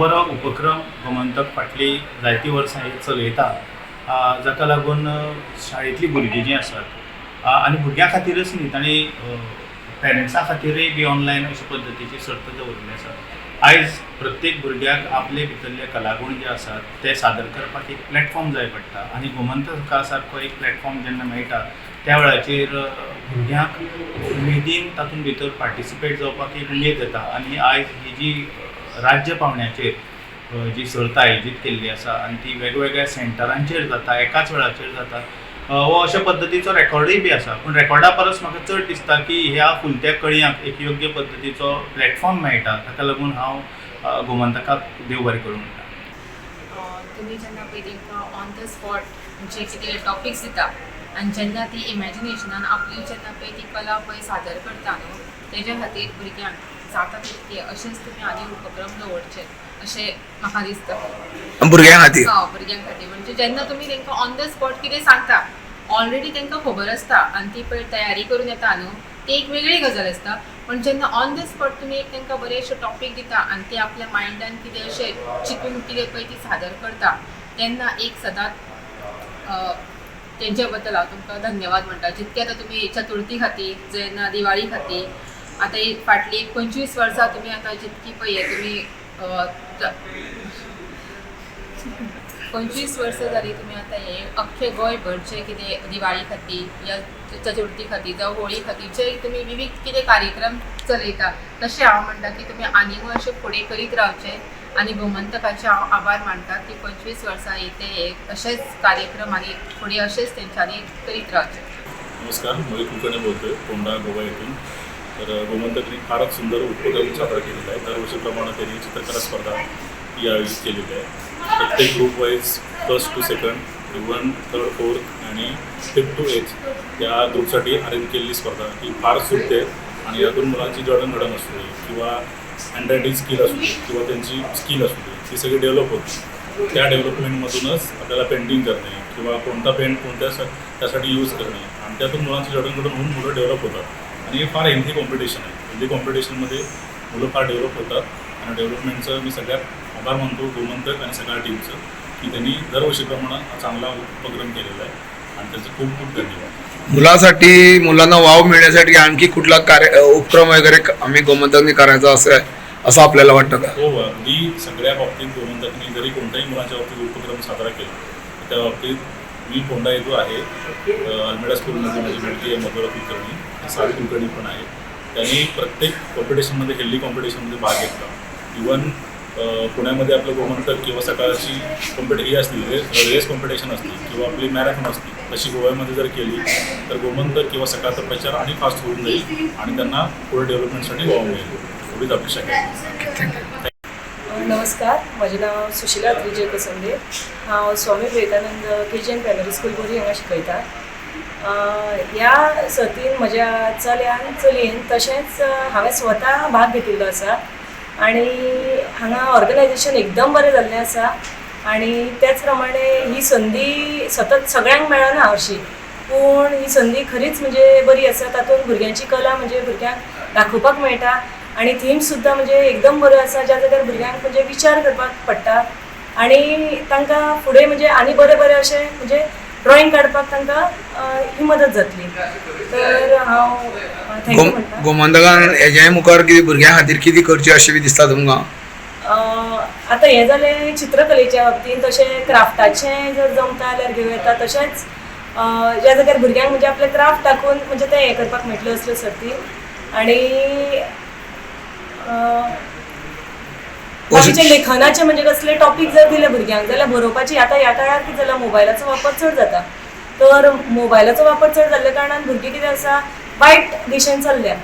बरो उपक्रम गोमंतक फाटली जायतीं वर्सां चलयता, जाका लागून शाळेंतलीं भुरगीं जीं आसात आनी भुरग्यां खातीरच न्ही, तांणी पेरंट्सां खातीरय बी ऑनलायन अशे पद्दतीची सर्त दवरल्ली आसा. आयज प्रत्येक भुरग्याक आपले भितरले कलागूण जे आसात ते सादर करपाक एक प्लॅटफॉर्म जाय पडटा आनी गोमंतका सारको एक प्लॅटफॉर्म जेन्ना मेळटा त्या वेळाचेर भुरग्यांक उमेदीन तातूंत भितर पार्टिसिपेट जावपाक एक उमेद येता. आनी आयज ही जी राज्य पावंड्याचेर जी सर्त आयोजीत केल्ली आसा आनी ती वेगवेगळ्या सेंटरांचेर जाता, एकाच वेळाचेर जाता, हो अशा पद्दतीचो रेकॉर्डूय बी आसा. पूण रेकॉर्डा परस म्हाका चड दिसता की ह्या फुलत्या कळयांक एक योग्य पद्दतीचो प्लॅटफॉर्म मेळटा. ताका लागून हांव गोमंतकाक देव बरें करूं म्हणटा. तुमी जेन्ना पळय तांकां ऑन द स्पॉट जे कितें टॉपिक्स दिता आनी जेन्ना ती इमॅजिनेशनान आपली जेन्ना पळय ती कला पळय सादर करता न्हू, तेज्या खातीर भुरग्यांक जाता तितके अशेंच तुमी आनी उपक्रम दवरचे अशें म्हाका दिसता. भुरग्यां खातीर भुरग्यां खातीर म्हणजे जेन्ना तुमी तांकां ऑन द स्पॉट कितें सांगता, ऑलरेडी तांकां खबर आसता आनी ती पळय तयारी करून येता न्हू, ती एक वेगळी गजाल आसता. पण जेन्ना ऑन द स्पॉट तुमी एक तांकां बरें अशें टॉपीक दिता आनी ती आपल्या मायंडान कितें अशें चिंतून कितें पळय ती सादर करता, तेन्ना एक सदांच तेंच्या बद्दल हांव तुमकां धन्यवाद म्हणटा. जितके आतां तुमी चतुर्थी खातीर, जेन्ना दिवाळी खातीर, आतां फाटली 25 वर्सां तुमी आतां जितकी पळय तुमी 25 वर्सां जाली तुमी आतां हे अख्खे गोंयभरचे कितें दिवाळी खातीर या चतुर्थी खातीर जावं होळी खातीर जे तुमी विविध कितें कार्यक्रम चलयता, तशें हांव म्हणटा की तुमी आनीकूय अशें फुडें करीत रावचें. आनी गोमंतकाचे हांव आभार मानता की 25 वर्सां ते अशेच कार्यक्रम आनी फुडें अशेंच तेंच्यांनी करीत रावचें. नमस्कार, मी कुलकर्णी बोलतोय कोंडा गोवा येथून. तर गोमंतकने फारच सुंदर उपक्रम साजरा केलेला आहे. दरवर्षीप्रमाणे त्यांनी चित्रकला स्पर्धा ही आयोजित केलेली आहे. प्रत्येक group wise 1st to 2nd, even 3rd, 4th आणि 5th to 8th या ग्रुपसाठी अरेंज केलेली स्पर्धा ही फार सुटते आणि यातून मुलांची जडणघडण असू दे किंवा हँडरायटिंग स्किल असू दे किंवा त्यांची स्किल असू दे ती सगळी डेव्हलप होते. त्या डेव्हलपमेंटमधूनच आपल्याला पेंटिंग करणे किंवा कोणता पेंट त्यासाठी यूज करणे आणि त्यातून मुलांची जडणघडण होऊन मुलं डेव्हलप होतात. आणि हे फार हेल्दी कॉम्पिटिशन आहे. हेल्दी कॉम्पिटिशनमध्ये मुलं फार डेव्हलप होतात आणि डेव्हलपमेंटचं मी सगळ्यात आभार मानतो गोमंतक आणि सगळ्या टीमचं की त्यांनी दरवर्षीप्रमाणे चांगला उपक्रम केलेला आहे आणि त्याचं खूप खूप धन्यवाद. मुलासाठी मुलांना वाव मिळण्यासाठी आणखी कुठला उपक्रम वगैरे आम्ही गोमंतकने करायचा असं आपल्याला वाटतं का? हो, अगदी सगळ्या बाबतीत गोमंतकने जरी कोणत्याही मुलांच्या बाबतीत उपक्रम साजरा केला त्या बाबतीत मी कोंडा येतो आहे. अल्मेडा स्कूलमध्ये माझी मुलगी आहे मधुरा कुलकर्णी, सावी कुलकर्णी पण आहे. त्यांनी प्रत्येक कॉम्पिटिशनमध्ये हेल्दी कॉम्पिटिशनमध्ये भाग घेतला. इवन पुण्यामध्ये आपलं गोमंतक किंवा सकाळची ही असली रेस कॉम्पिटिशन असली किंवा आपली मॅरेथॉन असली तशी गोव्यामध्ये जर केली तर गोमंतक किंवा सकाळचा प्रचार आणि फास्ट होऊन जाईल आणि त्यांना पुढे डेव्हलपमेंटसाठी वाव मिळेल एवढीच अपेक्षा आहे. नमस्कार, माझे नाव सुशिला त्रिजय कसंदे. हांव Swami Vivekananda KGN primary school बोरी हांगा शिकयता. ह्या सर्तीन म्हज्या चल्यान चलयेन तशेंच हांवें स्वता भाग घेतिल्लो आसा आनी हांगा ऑर्गनायजेशन एकदम बरें जाल्लें आसा आनी त्याच प्रमाणे ही संदी सतत सगळ्यांक मेळना हरशी, पूण ही संदी खरीच म्हणजे बरी आसा. तातूंत भुरग्यांची कला म्हणजे भुरग्यांक दाखोवपाक मेळटा आणि थीम्स सुद्दां म्हणजे एकदम बऱ्यो आसा ज्या जाग्यार भुरग्यांक म्हणजे विचार करपाक पडटा आणि तांकां फुडें म्हणजे आनी बरें बरें अशें म्हणजे ड्रॉइंग काडपाक तांकां ही मदत जातली. तर हांव थँक्यू म्हणटा. गोमंतकान हेज्याय मुखार कितें भुरग्यां खातीर कितें करचें अशें बी दिसता तुमकां? आतां हें जालें चित्रकलेच्या बाबतींत. तशें क्राफ्टाचें जर जमता जाल्यार घेवं येता. तशेंच ज्या जाग्यार भुरग्यांक म्हणजे आपले क्राफ्ट दाखोवन म्हणजे तें हें करपाक मेळटलें असल्यो सर्ती आनी बाकीचे लेखनाचे म्हणजे कसले टॉपिक जर दिले भुरग्यांक जाल्यार बरोवपाची. आतां ह्या काळार कितें जाला मोबायलाचो वापर चड जाता, तर मोबायलाचो वापर चड जाल्ल्या कारणान भुरगीं कितें आसा वायट दिशेन चल्ल्या.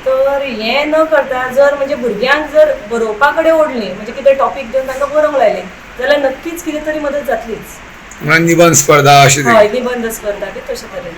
तर हें न करता जर म्हणजे भुरग्यांक जर बरोवपा कडेन ओडलीं म्हणजे कितें टॉपिक दिवन तांकां बरोवंक लायलें जाल्यार नक्कीच कितें तरी मदत जातलीच. निबंध स्पर्धा अशी हय, निबंध स्पर्धा बी तशे तरेन.